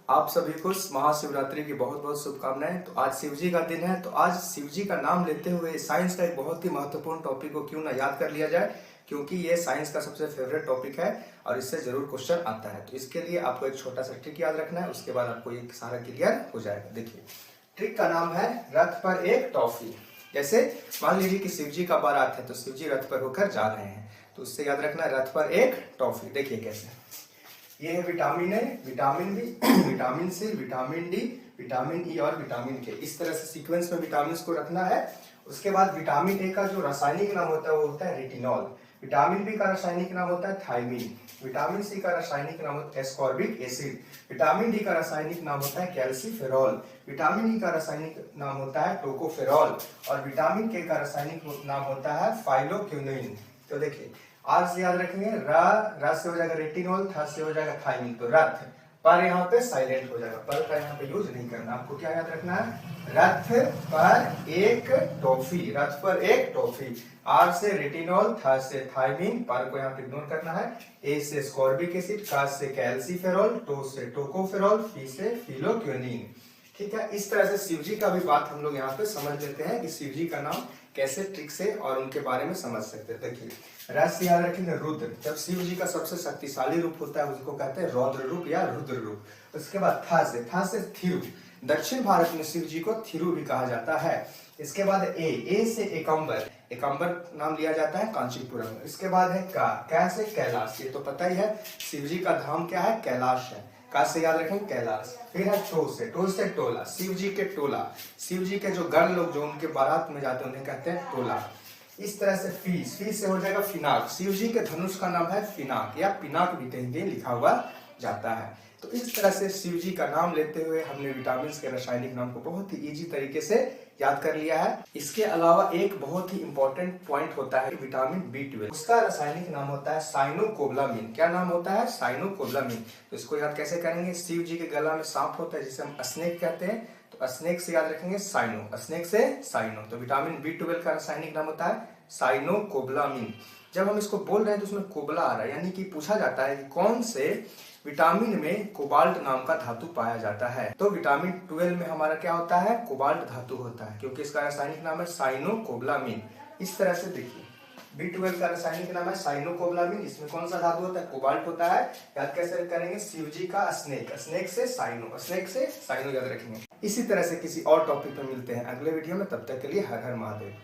आप सभी को महाशिवरात्रि की बहुत बहुत शुभकामनाएं। तो आज शिव जी का दिन है, तो आज शिव जी का नाम लेते हुए साइंस का एक बहुत ही महत्वपूर्ण टॉपिक को क्यों ना याद कर लिया जाए, क्योंकि ये साइंस का सबसे फेवरेट टॉपिक है और इससे जरूर क्वेश्चन आता है। तो इसके लिए आपको एक छोटा सा ट्रिक याद रखना है, उसके बाद आपको ये सारा क्लियर हो जाएगा। देखिए, ट्रिक का नाम है रथ पर एक टॉफी। जैसे मान लीजिए कि शिव जी का बारात है, तो शिव जी रथ पर होकर जा रहे हैं, तो उससे याद रखना है रथ पर एक टॉफी। देखिए कैसे, ये है vitamin A, vitamin B, vitamin C, vitamin D, vitamin E और विटामिन के। इस तरह से सीक्वेंस में विटामिन को रखना है। उसके बाद विटामिन ए का जो रासायनिक नाम होता है वो होता है रेटिनॉल। विटामिन बी का रासायनिक नाम होता है थायमीन। विटामिन सी का रासायनिक नाम होता है एस्कॉर्बिक एसिड। विटामिन डी का रासायनिक नाम होता है कैल्सीफेरॉल। विटामिन ई का रासायनिक नाम होता है टोकोफेरॉल और विटामिन के का रासायनिक नाम होता है फाइलोक्विनोन। तो देखिए, आर से याद रखेंगे, रा से हो जाएगा रेटिनॉल, था से हो जाएगा थायमीन। तो रथ पर यहाँ पे साइलेंट हो जाएगा, पर का यहाँ पे यूज नहीं करना। आपको क्या याद रखना है, रथ पर एक टॉफी, रथ पर एक टॉफी। आर से रेटिनॉल, था से थायमीन, पर को यहाँ पे इग्नोर करना है। ए से स्कॉर्बिक एसिड, का से कैल्सीफेरॉल, टो से टोकोफेरॉल, फी से फिलोक्विनिन। ठीक है, इस तरह से शिव जी का भी बात हम लोग यहाँ पे समझ लेते हैं कि शिव जी का नाम कैसे ट्रिक से और उनके बारे में समझ सकते हैं। देखिए, रस से याद रखेंगे रुद्र। जब शिव जी का सबसे शक्तिशाली रूप होता है उसको कहते हैं रौद्र रूप या रुद्र रूप। उसके बाद था से थिरु। दक्षिण भारत में शिव जी को थिरु भी कहा जाता है। इसके बाद ए से एकम्बर, एकम्बर नाम लिया जाता है कांचीपुरम। इसके बाद है का से कैलाश। ये तो पता ही है, शिव जी का धाम क्या है, कैलाश है। का से याद रखें कैलाश। फिर है टो से टोला, शिव जी के टोला। शिव जी के जो गण लोग जो उनके बारात में जाते हैं उन्हें कहते हैं टोला। इस तरह से फी से हो जाएगा फिनाक। शिव जी के धनुष का नाम है फिनाक या पिनाक भी कहीं लिखा हुआ जाता है। तो इस तरह से शिव जी का नाम लेते हुए हमने विटामिन के रासायनिक नाम को बहुत ही इजी तरीके से याद कर लिया है। इसके अलावा एक बहुत ही इंपॉर्टेंट पॉइंट होता है विटामिन B12। उसका रासायनिक नाम होता है साइनोकोबालामिन। क्या नाम होता है, साइनोकोबालामिन। तो इसको याद कैसे करेंगे, शिव जी के गला में सांप होता है जिसे हम स्नेक कहते हैं, तो स्नेक से याद रखेंगे साइनो, स्नेक से साइनो। तो विटामिन B12 का रासायनिक नाम होता है साइनोकोबालामिन। जब हम इसको बोल रहे हैं तो उसमें कोबला आ रहा है, यानी कि पूछा जाता है कि कौन से विटामिन में कोबाल्ट नाम का धातु पाया जाता है। तो विटामिन 12 में हमारा क्या होता है, कोबाल्ट धातु होता है, क्योंकि इसका रासायनिक नाम है साइनोकोबालामिन। इस तरह से देखिए, B12 का रासायनिक नाम है साइनोकोबालामिन। इसमें कौन सा धातु होता है, कोबाल्ट होता है। याद कैसे करेंगे, शिव जी का स्नेक, स्नेक से साइनो, स्नेक से साइनो याद रखेंगे। इसी तरह से किसी और टॉपिक पर मिलते हैं अगले वीडियो में, तब तक के लिए हर हर महादेव।